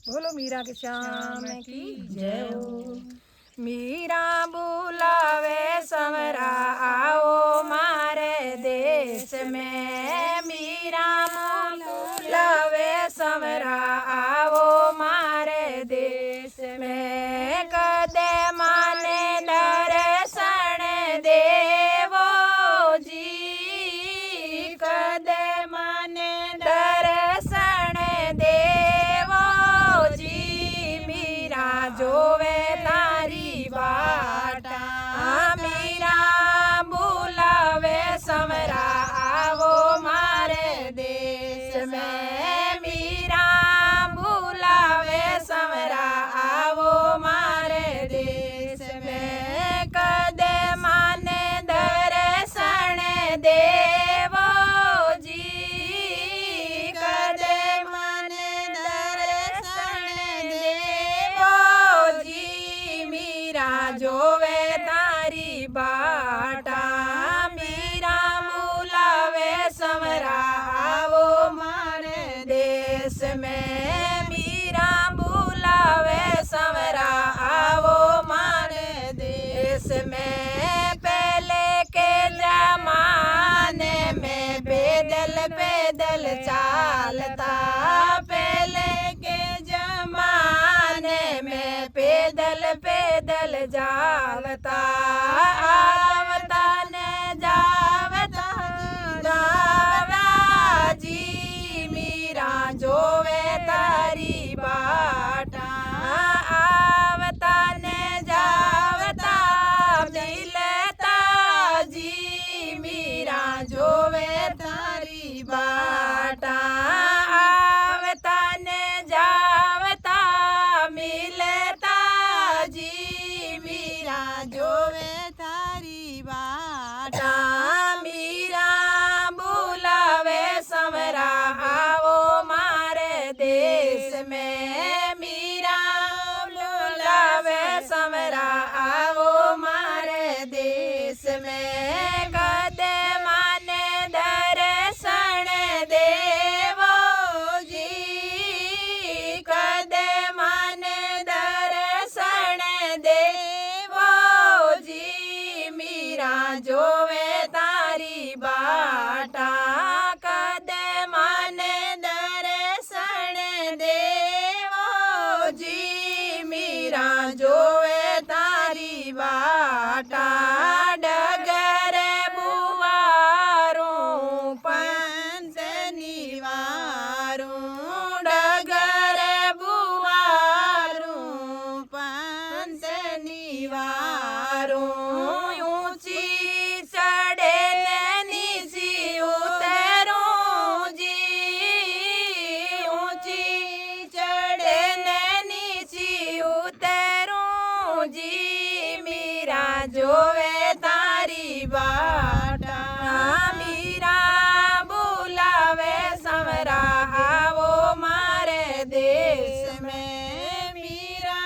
बोलो मीरा के श्याम की जय हो। मीरा बुलावे समरा आओ मारे देश में, मीरा बुलावे समरा आओ मारे देश में। कदे माने दर्शन देवो जी, कदे माने दर्शन देवो जी। मीरा जोवे तारी बाटा, मीरा बुलावे समरा आवो मारे देश में। मीरा बुलावे समरा आवो मारे देश में। कदे माने दर्शन देवो जी, कदे माने दर्शन देवो जी। मीरा जोवे तारी बाटा, मीरा बुलावे समरा आवो मारे देश में। मीरा बुलावे समरा आवो मारे देश में। पहले के जमाने में पैदल पैदल चालता, पहले के जमाने में पैदल पैदल जावता। आवता ने जावता जावा जी, मीरा जोवे तारी बाटा। आवता ने जावता मिलता जी, मीरा जोवे तारी बाटा। आवता ने जावता मिलता जी, मीरा जोवे तारी बाटा। मीरा बुलावे समरा आवो मारे देश में, मीरा बुलावे समरा आवो मारे देश में। कदे माने दर्शन देवो जी, कदे माने दर्शन देवो जी। मीरा जोवे तारी बाटा, कदे माने दर्शन देवो जी। मीरा जोवे तारी बाटा। डगर बुवारू पंच निवारू, डगर बुवारू पंच निवारू। ऊंची चढ़े नीची उतरू जी, ऊंची चढ़े नीची उतरू जी। मीरा जोवे तारी बाटा, मीरा बुलावे समरा आवो मारे देश में। मीरा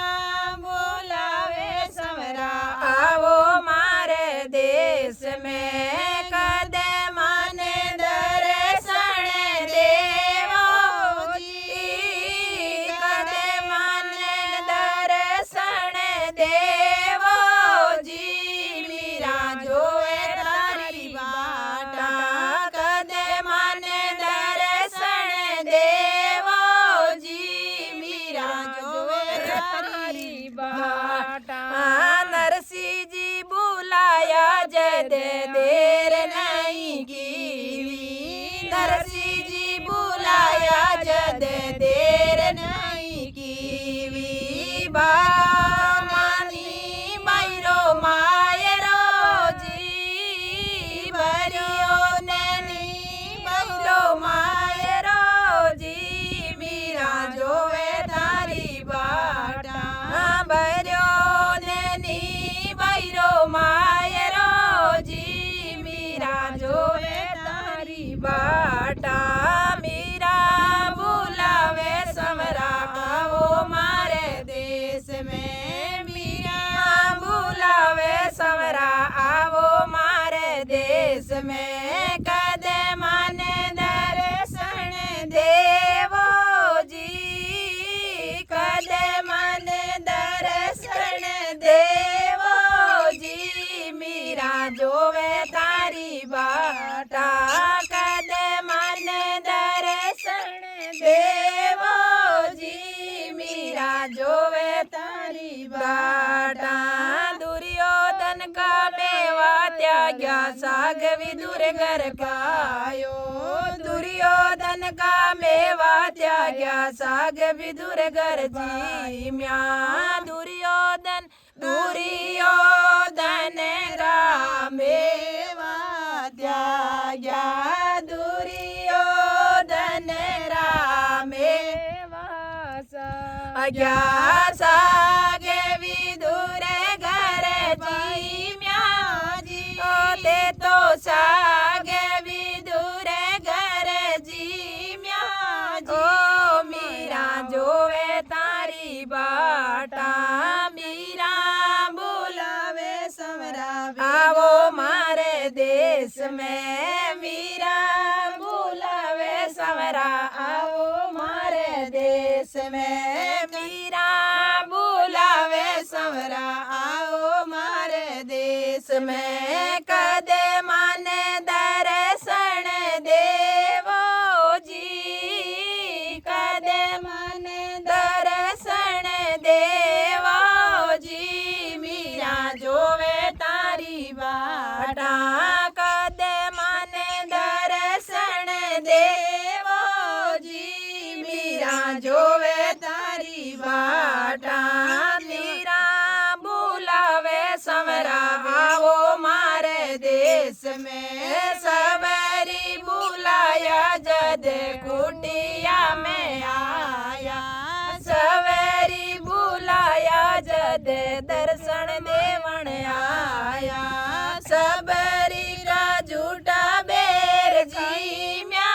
बुलावे समरा आवो मारे देश में। कदे माने दर्शन देवो जी, कदे माने दर्शन देवो जी। मीरा जोवे तारी बाटा, कदे माने दर्शन देवो जी। मीरा जोवे तारी बाटा। नरसिंह जी बुलाया जद देर नहीं कीवी, नरसिंह जी बुलाया जद देर नहीं कीवी। बामानी बैरो मायरो जी, बरियो नैनी बैरो मायरो जी। मीरा जोवे तारी बाटा, बरियो नैनी बैरो मायरो जी। मीरा जोवे तारी बाटा। मीरा बुलावे समरा दूर घर कायो। दुर्योधन का मेवा त्याग्या साग भी दूर घर जीम्या। दुर्योधन का मेवा त्याग्या। दुर्योधन मेवा साग्या। सागे विदुर घर जीम्या जी। ते तो सागे विदुर घर जीम्या जी। ओ मीरा जोवे तारी बाटा। मीरा बुलावे समरा आवो मारे देश में। मीरा बुलावे समरा आओ मारे देश में। मीरा बुलावे समरा आओ मारे देश में। कदे माने दर्शन देवो जी। कदे माने दर्शन देवो जी। मीरा जोवे तारी बाटा। कदे माने दर्शन देवो जी। मीरा जोवे तारी बाटा। मीरा बुलावे समरा आवो मारे देश में। सबरी बुलाया जद कुटिया में आया। सवेरी बुलाया जद दर्शन देवण आया। सबरी का झूठा बेर जीम्या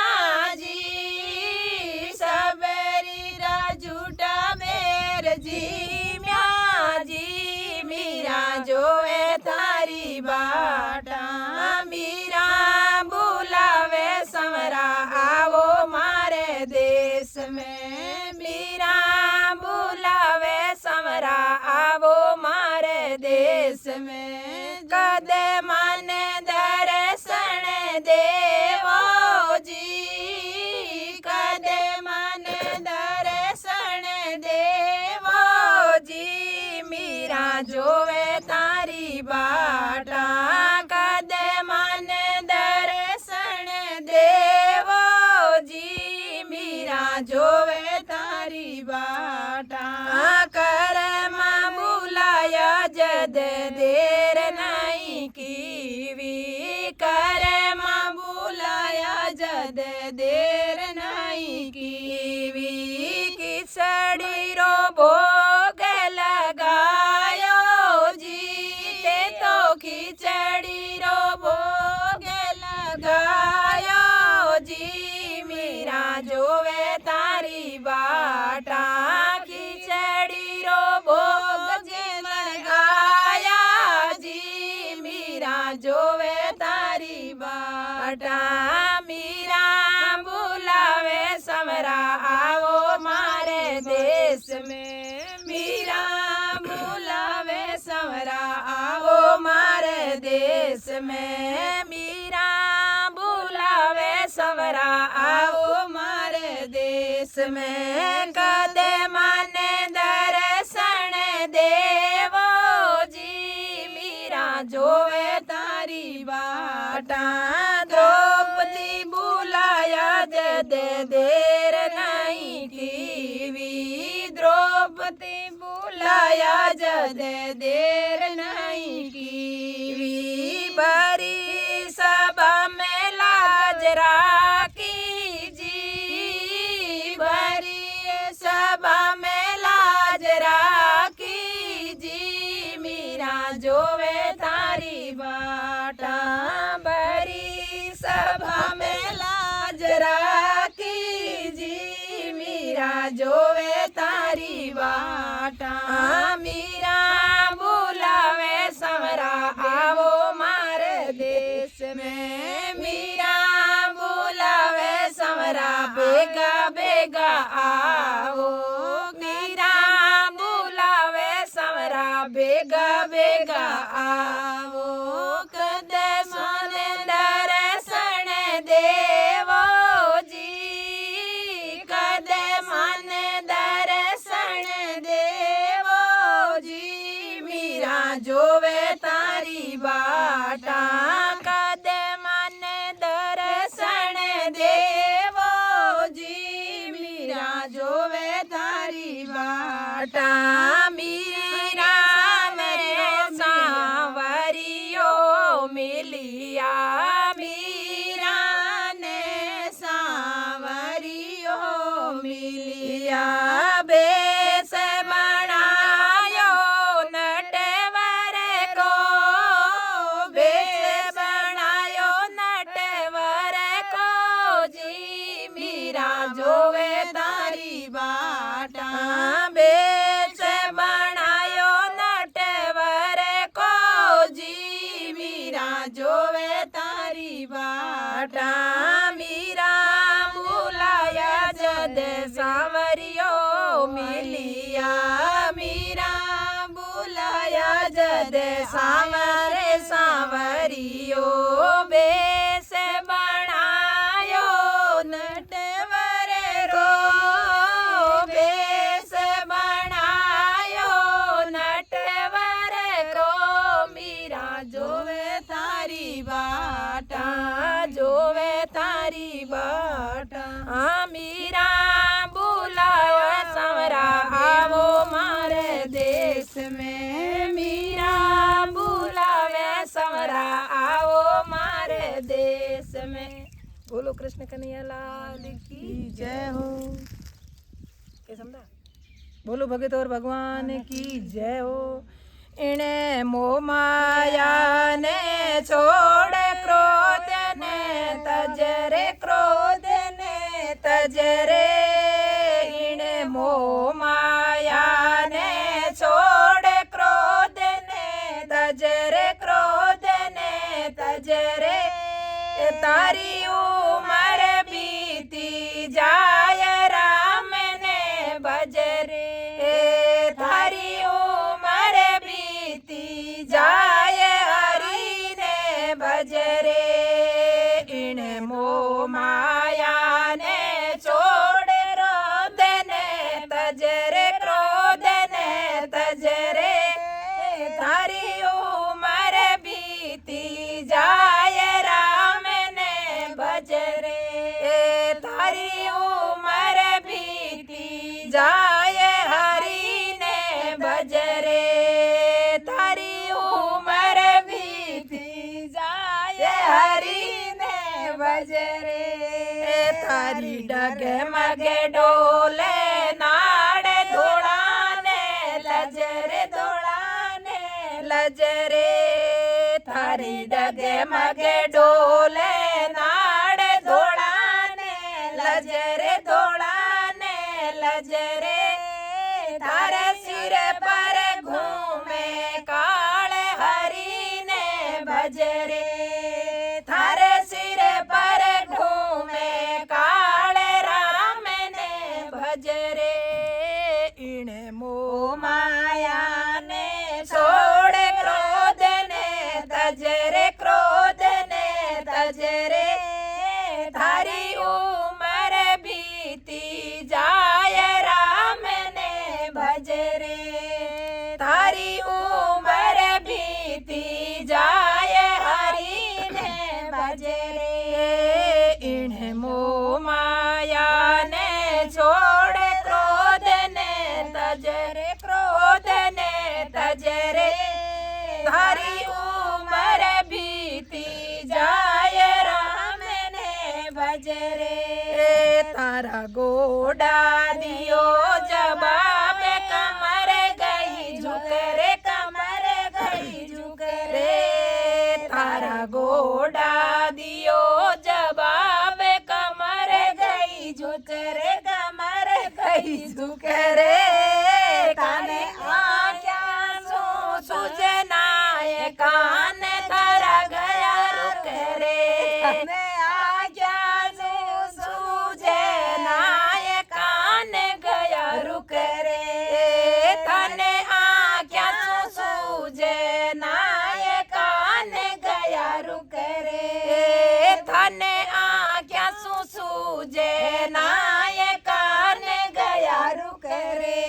जी। सबरी का झूठा बेर जीम्या जी। मीरा जोवे तारी बाटा। मीरा बुलावे समरा आवो मारे देश में। मीरा बुलावे समरा आवो मारे देश में। कदे माने दर्शन देवो जी। कदे माने दर्शन देवो जी। मीरा जोवे तारी बाटा। कदे माने दर्शन देवो जी। मीरा जोवे तारी बाटा। कर्मा बुलाया जद देर नहीं कीवी। कर्मा बुलाया जद देर नहीं कीवी। खिचड़ी रो भोग लगायो जी। ते तो खिचड़ी रो भोग लगायो जी। मीरा जोवे तारी बाटा। खिचड़ी रो भोग लगाया जी। मीरा जोवे तारी बाटा। मीरा बुलावे समरा आओ मारे देश में। मीरा बुलावे समरा आओ मारे देश में। मीरा बुलावे समरा आओ मारे देश में। कदे माने दर्शन देवो जी। मीरा जोवे तारी बाटा। द्रौपदी बुलाया जद देर नहीं कीवी। द्रौपदी बुलाया जद देर नहीं कीवी। बरी सभा में लाज राखी जी। बरी सभा में लाज राखी जी। मीरा जोवे तारी बाटा। बरी सभा में लाज राखी जी। मीरा जोवे तारी बाटा। मीरा बुलावे समरा आवो मारे देश में। मीरा बुलावे समरा बेगा बेगा आओ। मीरा बुलावे समरा बेगा बेगा आओ। कदे माने दर्शन देवो जी। कदे माने दर्शन देवो जी। मीरा जोवे तारी बाटा। कदे मन बाटा मीरा मरियो सांवरियो मिलिया मीरा ने सांवरियो मिलिया बेस बनायो नटवर को बेस बनायो नटवर को जी मीरा जोवे तारी बाटा बेस बनायो नटवर को जी मीरा जोवे तारी बाटा मीरा बुलाया जद सांवरियो मिलिया मीरा बुलाया जद सांवरे सांवरियो बेस बनायो नटवर को बेस बनायो नटवर को मीरा जोवे तारी बाटा जोवे तारी बाटा मीरा बुलाओ सांवरा आवो मारे देश में मीरा बुलावे सांवरा आवो मारे देश में। बोलो कृष्ण कन्हैया लाल की जय हो। क्या समझा? बोलो भगत और भगवान की जय हो। इने मोह माया ने छोड़ क्रोध ने तजरे क्रोध ने तजरे इने मोह माया ने छोड़ क्रोध ने तजरे क्रोध ने तजरे तारी उमर बीती जाय राम ने बजरे तारी उमर बीती जाय हरि ने बजरे इन मोह माया ने छोड़ क्रोध ने तजरे क्रोध ने तजरे तारी उमर बीती जाय राम ने बजरे तारी उमर बीती जाय हरि ने बजरे तारी उमर बीती जाय हरि ने बजरे तारी डगमगे डोले नाड़ धोड़ाने लजरे धोड़ाने लजरे तारी डगमगे डोले नाड़ धोड़ाने लजरे धोड़ाने लजरे तारे सिर पर घूमे काले हरि ने बजरे थारे सिर पर घूमे काले राम ने भजरे इन मोह माया ने छोड़ क्रोध ने तजरे क्रोध ने तजरे थारी उमर बीती जाय राम ने भजरे थारी उमर बीती जाय हरि ने भजरे इन मोह माया ने छोड़ क्रोध ने तजरे क्रोध ने तजरे थारी उमर बीती जाय राम ने भजरे तारा गोडा दियो जवाब कमर गई झुक रे कमर गई झुक रे तारा गोडा दियो जवाब कमर गई झुक रे कमर गई झुक रे काने आज्ञा सूचनाए कान तारा गया रुक रे आज्ञा सूचनाए कान गया रुक रे तने आज्ञा सूचनाए कान गया रुक रे तने आज्ञा सूचनाए कान गया रुक रे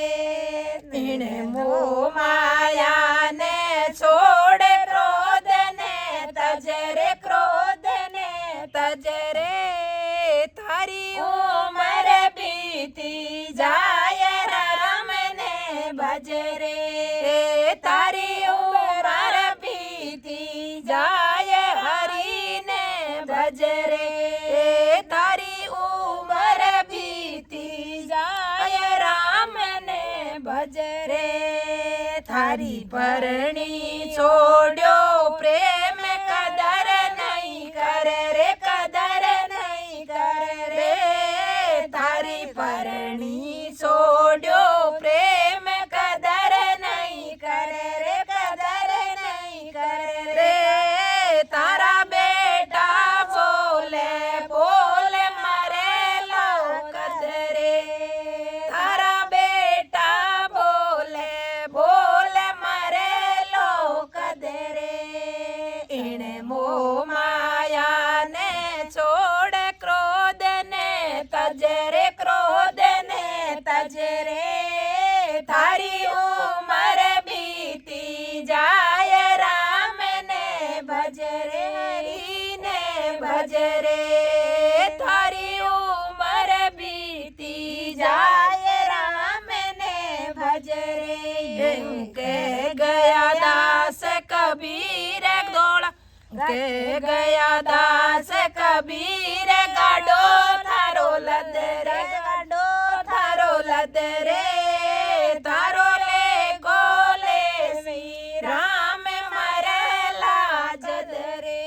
इन मोह माया ने छोड़ क्रोध ने तजरे क्रोध ने तजरे थारी उमर बीती जाय राम ने भजरे तारी उमर बीती जाए हरि ने भजरे तारी उमर बीती जाए राम ने भजरे थारी परणी छोड्यो प्रेम कदर नहीं कर रे कदर नहीं कर रे थारी परणी छोड्यो प्रेम कदर नहीं कर रे कदर नहीं कर रे तारा बेटा बोले बोले मरे लो कदरे तारा बेटा बोले बोले मरे लो कदरे इन मोह माया ने छोड़ क्रोध ने तजरे क्रोध ने तजरे थारी उमर बीती जाए राम ने भजरे ने भजरे थारी उमर बीती जाए राम ने भजरे के गया दास कबीर दौड़ा के गया दास कबीर गाडो थारो लदरे गाडो थारो लदरे थारो ले गोले श्री राम मरेला जदरे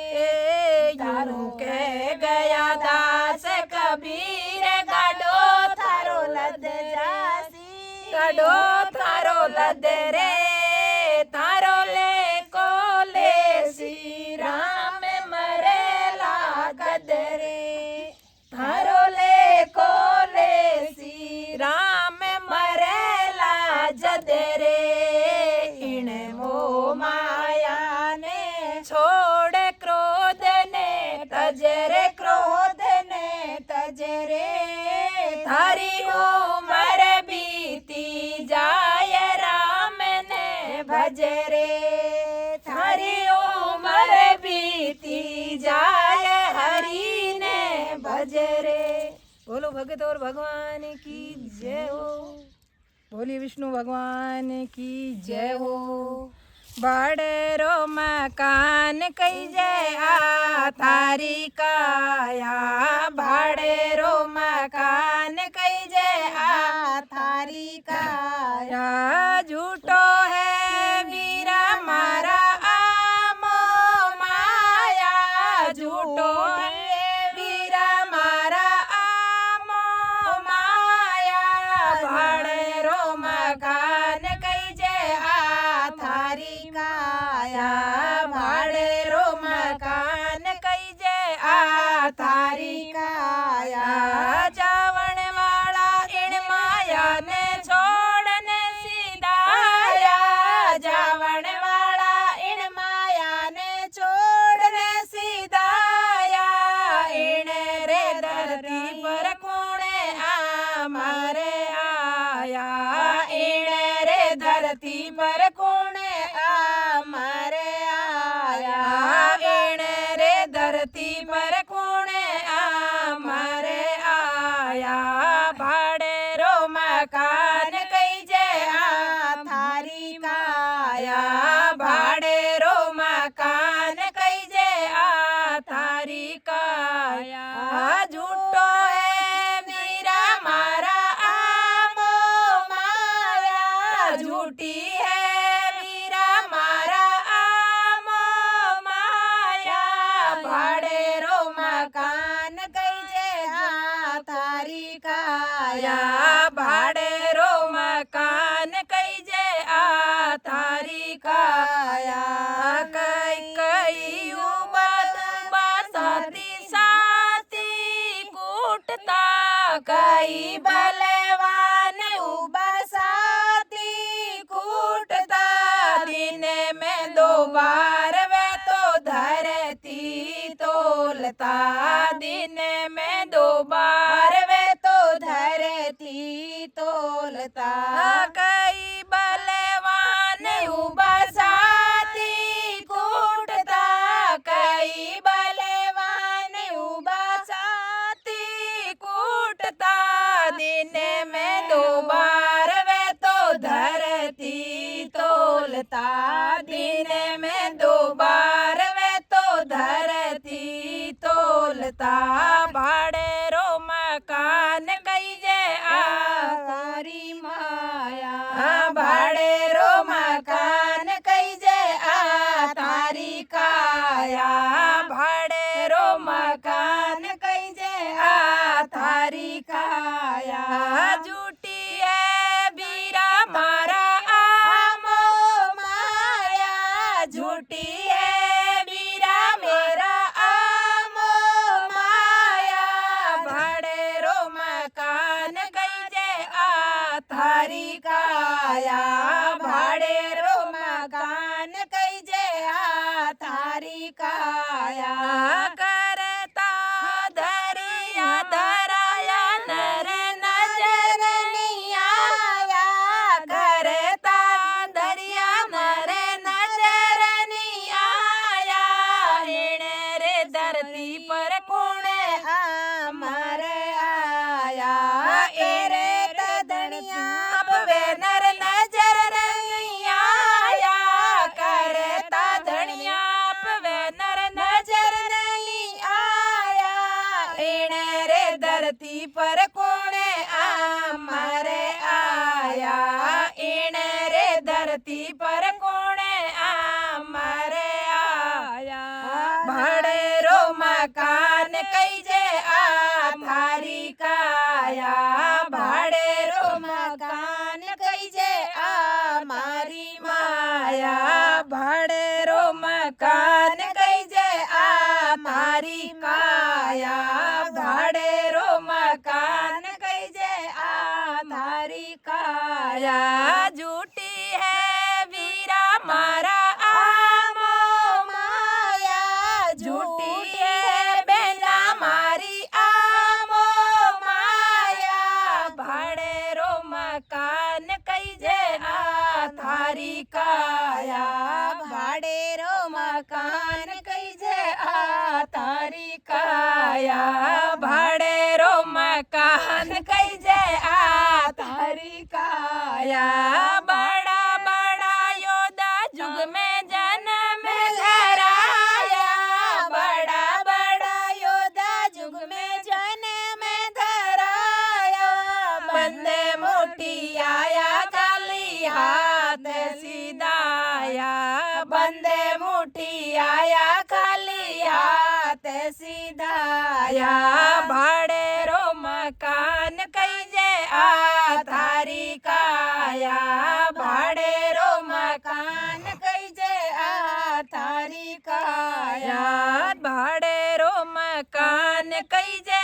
थारो के गया दास कबीर गाडो थारो लदरासी गाडो थारो लदरे थारो ले कोले श्री राम मरेला गदरे थारो ले कोले श्री राम मरेला जदरे इन मोह माया ने छोड़ क्रोध ने तजरे क्रोध ने तजरे थारी उमर बीती जाए राम ने भजरे थारी उमर बीती जाए हरि ने भजरे। बोलो भगत और भगवान की जय हो। बोलिए विष्णु भगवान की जय हो। बड़ेरो मकान कई जय आ थारी काया बड़ेरो मकान कई जय आ थारी काया झूठो है वीरा मारा आमो माया झूठो है वीरा मारा आमो माया बड़ेरो मकान कई जय आ थारी काया भाड़ेरो मकान कई जय आ थारी काया जावण वाला इन माया ने छोड़ने सीधाया जावण वाला इन माया ने छोड़ने सीधाया इन रे धरती पर कोणे हमारे आया इन रे धरती पर कोणे हमारे आया इन रे धरती पर कोणे हमारे आया भाड़ेरो मकान कई जय आ थारी काया भाड़ेरो मकान कई जय आ थारी काया झूठो है वीरा मारा आमो माया झूठी है वीरा मारा आमो माया भाड़ेरो मकान कई जय आ थारी काया भाड़ेरो मकान कई जय आ थारी काया कई कई साथी साथी कूटता कई बलवान उबा साथी कूटता दिन में 2 बार वे तो धरती तोलता दिन में 2 बार वे तो धरती तोलता कई बलवान उबा साथी कूटता कई बलवान उबा साथी कूटता दिन में 2 बार वे तो धरती करता दिन में 2 बार वे तो धरती तोलता भाड़े रो मकान कई जे तारी माया भाड़े रो मकान कई जे तारी काया भाड़े रो मकान कई जे तारी काया झूठी है बीरा मारा आमो माया झूठी है बीरा मेरा आमो माया भाड़े रो मकान कई जे थारी काया भाड़े रो मकान कई जे थारी काया करता धरिया धराया नर नजर नहीं आया करता धरिया नर नजर नहीं आया इने रे धरती पर कौन अमर आया एरे धनिया वे नर नजर नहीं आया करता धनिया वे नर नजर नहीं आया इने रे धरती पर कौन अमर आया इने रे धरती पर कौन अमर आया भाड़े रो मकान कई जे थारी काया भाड़े रो मकान कई जे मारी माया भाड़े रो मकान कई जे थारी काया भाड़े रो मकान कई जे थारी काया झूठी है वीरा मारा आमो माया झूठी है बेला मारी आमो माया भाड़े रो मकान कई जे थारी काया भाड़े रो मकान कई जे थारी काया भाड़े रो मकान कई जे थारी काया बड़ा बड़ा योद्धा जुग में जन्म धराया बड़ा बड़ा योद्धा जुग में जन्म धराया बंदे मोटी आया खाली हाथ सीधाया बंदे मुठी आया खाली हाथ सीधाया भाड़े रो मकान कई जे थारी काया भाड़े रो मकान कई जे थारी काया भाड़े रो मकान कई जे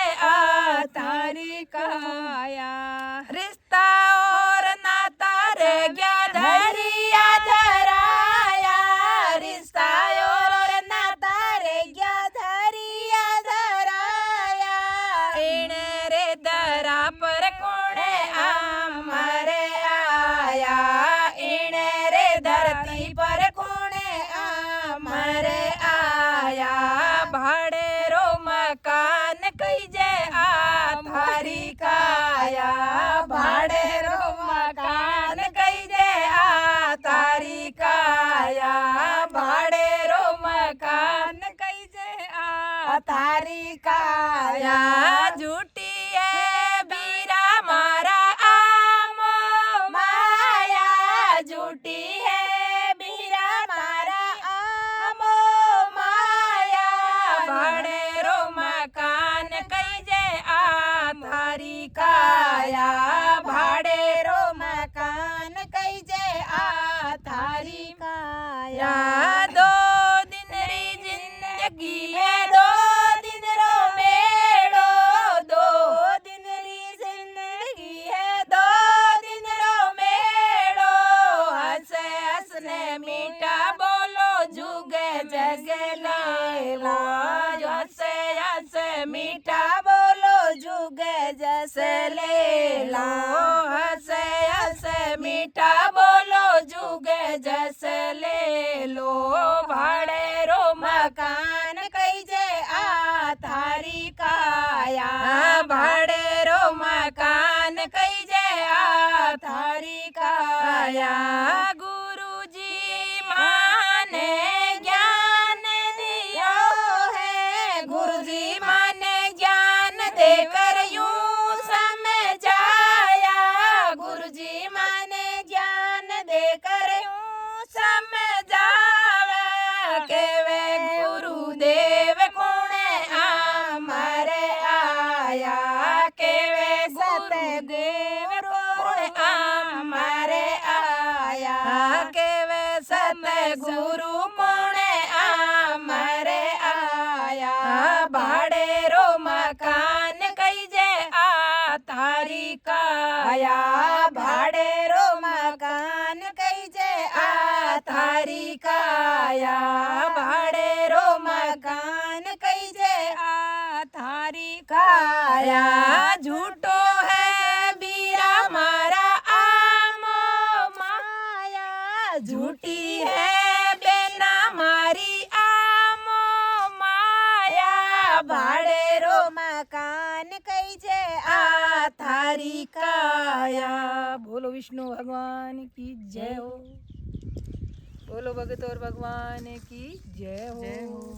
थारी काया रिश्ता और नाता रह गया धरिया धराया रिश्ता और नाता रह गया धरिया धराया इने रे धरा पर कौन अमर आया इने रे धरती पर कौन अमर आया भाड़े रो मकान कई जे थारी काया भाड़े रो मकान कई जे थारी काया भाड़े रो मकान कई जे थारी काया झूठी है बीरा मारा आमो माया झूठी है बीरा मारा आमो माया भाड़े रो मकान कई जे थारी काया भाड़े रो मकान कई जे थारी काया 2 दिन री जिंदगी है 2 दिन रो मेड़ो 2 दिन री जिंदगी है 2 दिन रो मेड़ो हंसे हंसने मीठा बोलो जुगे जगे लो हंसे हंसे मीठा बोलो जुगे जैसे ले लो हंसे हंसे मीठा बोलो जुगे जैसे ले लो भाड़े रो मकान कई जे थारी काया भाड़े रो मकान कई जे थारी काया गुरु जी गुरु कोणे आमरे आया भाड़ेरो मकान कईजे आ थारी काया भाड़ेरो मकान कईजे आ थारी काया भाड़ेरो मकान कईजे आ थारी काया झूठो है बीरा मारा आमो माया झूठी है बेना मारी आमो माया भाड़ेरो मकान कईजे आ थारी काया। बोलो विष्णु भगवान की जय हो। बोलो भगत और भगवान की जय हो।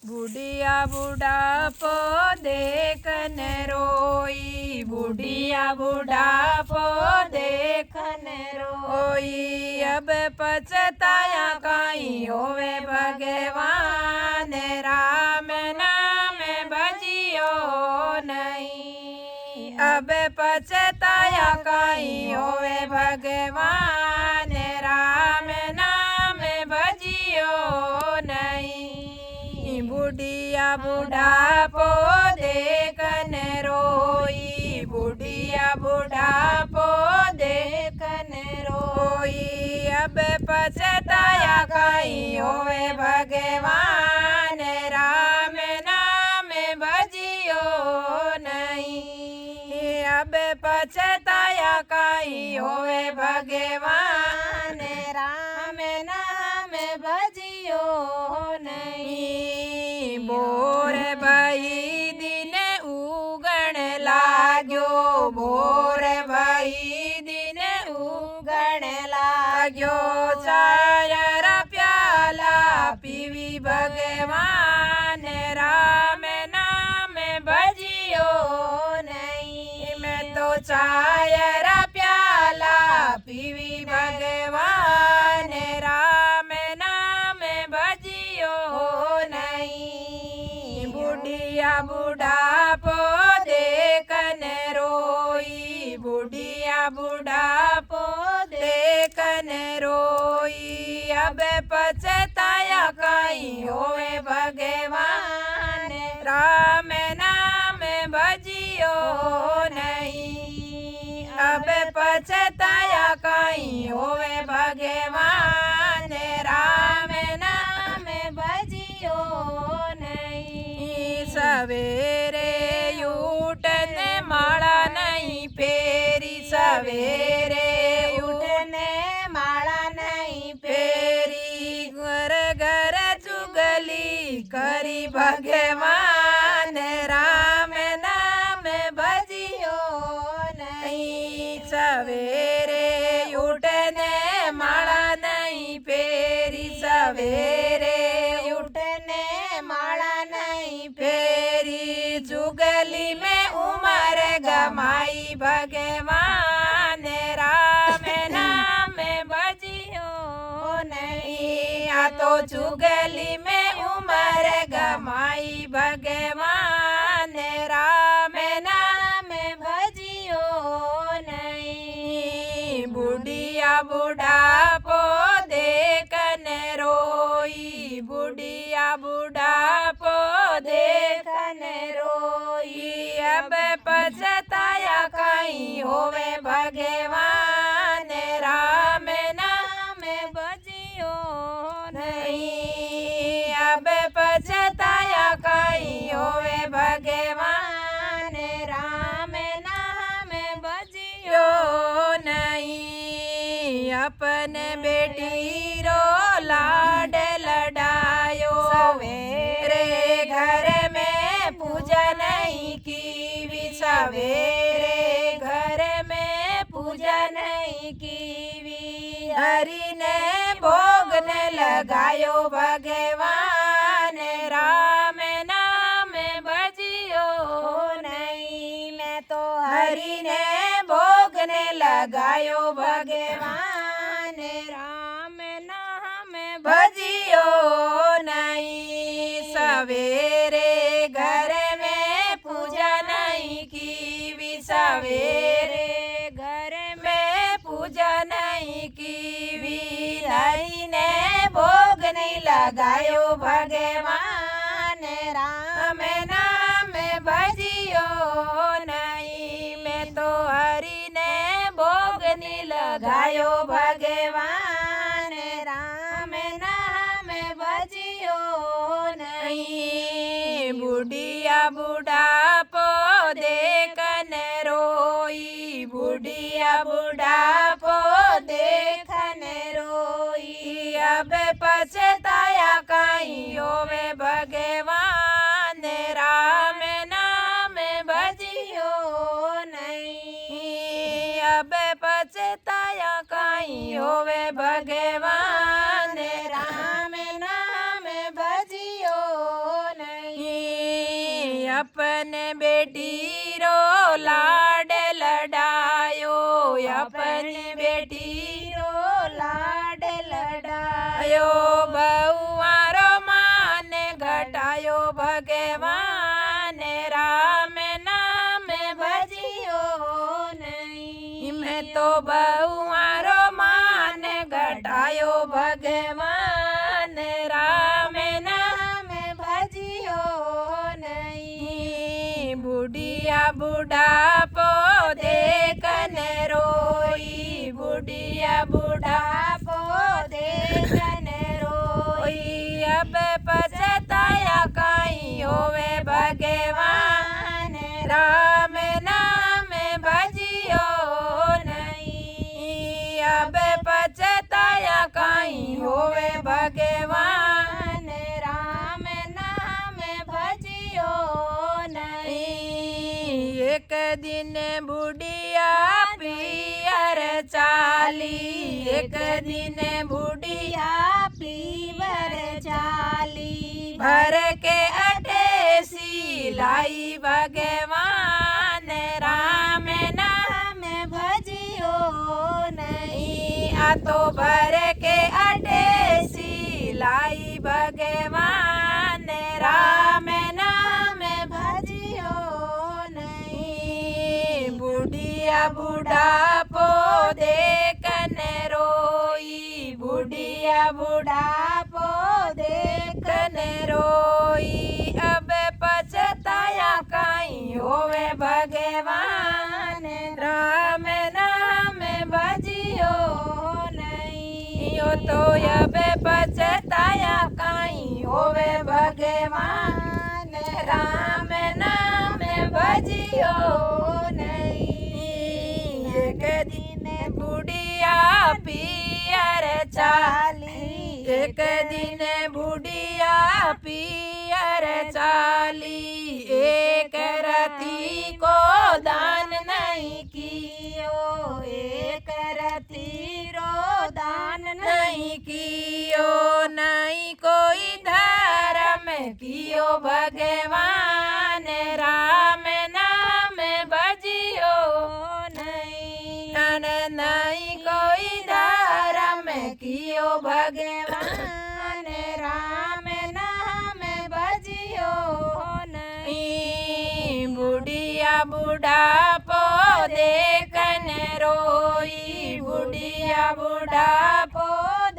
बुढ़िया बुढ़ापो देखन रोई बुढ़िया बुढ़ापो देखन रोई अब पछताया काई होवे भगवान राम नाम भजियो नहीं अब पछताया काई होवे भगवान राम नाम भजियो नहीं बुढ़िया बुढ़ापो देखन रोई बुढ़िया बुढ़ापो देखन रोई अब पछताया काई होवे भगवान राम नाम भजियो नहीं अब पछताया काई होवे भगवान राम नाम भजियो नहीं। बोर भाई दिन उगण लाग्यो बोर भाई दिन उगण लाग्यो चायर प्याला पीवी भगवान राम नाम भजियो नहीं मैं तो चायर प्याला पीवी भगवान राम नाम भजियो नहीं बुढ़िया बुढ़ापो देखन रोई बुढ़िया बुढ़ापो देखन रोई अब पछताया काई होवे भगवान राम नाम भजियो नहीं अब पछताया काई होवे भगवान राम नाम भजियो नहीं। सवेरे उठने माला नहीं फेरी सवेरे उठने माला नहीं फेरी घर घर चुगली करी भगवान राम नाम भजियो नहीं सवेरे उठने माला नहीं फेरी सवेरे उठने माला नहीं फेरी चुगली में उमर गमाई भगवान राम नाम भजियो नहीं आ तो चुगली में उमर गमाई भगवान राम नाम भजियो नहीं बुढ़िया बुढ़ापो देखन रोई बुढ़िया बुढ़ापो देखन रोई अब पछताया काई होवे भगवान राम नाम भजियो नहीं अब पछताया काई होवे भगवान राम नाम भजियो नहीं अपन बेटी रो लाड लडायो सवेरे घर में पूजा नहीं की सवेरे घर में पूजा नहीं की हरि ने भोग ने लगायो भगवान राम नाम भजियो नहीं मैं तो हरि ने भोग ने लगायो भगवान राम नाम भजियो नहीं सवेरे घर में पूजा नहीं की सवेरे घर में पूजा नहीं की नहीं ने लगायो भगवान राम नाम भजियो नहीं मैं तो हरि ने भोग नहीं लगायो भगवान राम नाम भजियो नहीं बुढ़िया बुढ़ापो देखन रोई बुढ़िया बुढ़ापो देखन रोई अब पछताया काई होवे भगवान राम नाम भजियो नहीं अब पछताया काई होवे भगवान राम नाम भजियो नहीं अपने बेटी रो लाड लडायो अपने बेटी रो लाड लडायो बहुआरो मान घटायो भगवान राम नाम भजियो नहीं मैं तो बहुआरो मान घटायो भगवान राम नाम भजियो नहीं बुढ़िया बुढ़ापो देखन रोई बुढ़िया बुढ़ापो देखन रोई अब पछताया काई होवे भगवान राम नाम भजियो नहीं अब पछताया काई होवे भगवान राम नाम भजियो नहीं एक दिन बुढ़िया पियर चाली एक दिन बुढ़िया पीवर चाली भर के अटेसी लाई भगवान राम नाम भजियो नहीं आ तो भर के अटेसी लाई भगवान राम नाम भजियो नहीं बुढ़िया बुढ़ापो देखन रोई बुढ़िया बुढ़ापो देखन रोई अब पछताया काई होवे भगवान राम नाम भजियो नहीं यो तो अब पछताया काई होवे भगवान राम नाम भजियो नहीं एक दिन बुढ़िया पियर चाली एक दिन बुढ़िया पियर चाली एक रति को दान नहीं कियो एक रति रो दान नहीं कियो नहीं कोई धर्म कियो भगवान राम नाम भजियो नहीं कोई धर्म कियो भगवान राम नाम भजियो नहीं बुढ़िया बुढ़ापो देखन रोई बुढ़िया बुढ़ापो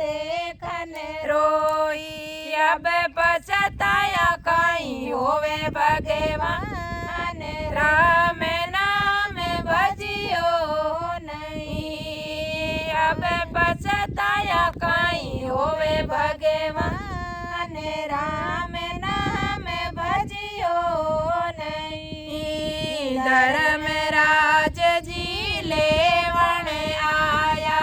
देखन रोई अब पछताया काई होवे भगवान राम नाम भजियो नहीं अब पछताया काई होवे भगवान राम नाम भजियो नहीं धर्मराज जी लेवण आया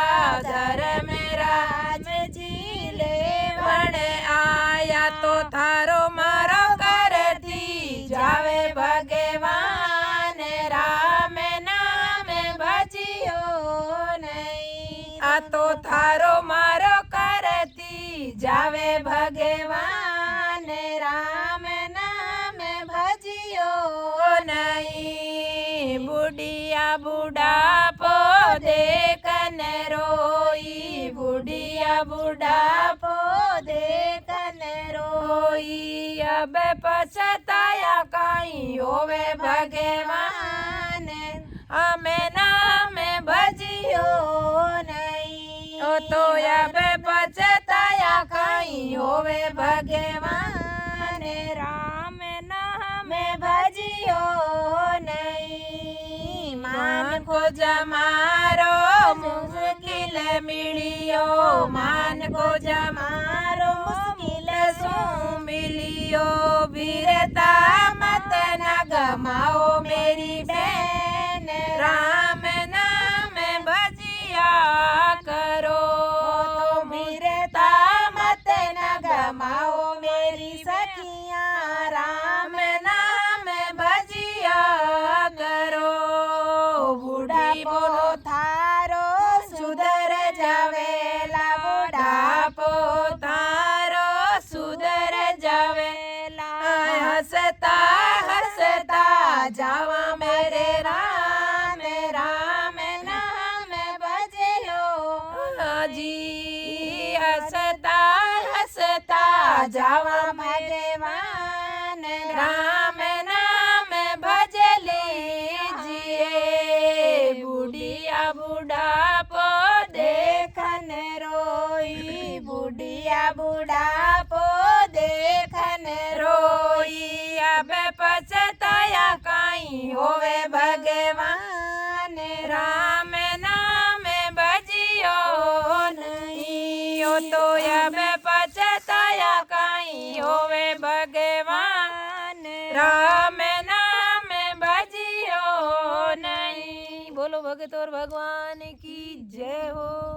धर्मराज जी लेवण आया तो थारो मारो करती जावे भगवान राम नाम भजियो नहीं आ तो थारो मारो करती जावे भगवान राम नाम भजियो नहीं बुढ़िया बुढ़ापो देखन रोई बुढ़िया बुढ़ापो देखन रोई अब पछताया काई होवे भगवान हमें नाम भजियो नहीं ओ तो अब पछताया काई काई होवे भगवान राम नाम भजियो नहीं मान को जमारो मुश्किल मिलियो मान को जमारो मुश्किल सो मिलियो वीरता मत न गमाओ मेरी बहन राम नाम भजिया करो वीरता मत न गमाओ मेरी सखियाँ राम नाम भजिया करो बूढ़ी बोलो थारो सुधर जावेला बुढ़ापो थारो सुधर जावेला हंसता हंसता जावा मेरे राम राम नाम भजलो जी हंसता हंसता जावा भगवान राम नाम भज लीजिए बुढ़िया बुढ़ापो देखन रोई बुढ़िया बुढ़ापो देखन रोई अब पछताया काई होवे भगवान राम नाम भजियो नहीं हो तो अब पछताया काई होवे भगवान राम नाम भजियो नहीं। बोलो भगत और भगवान की जय हो।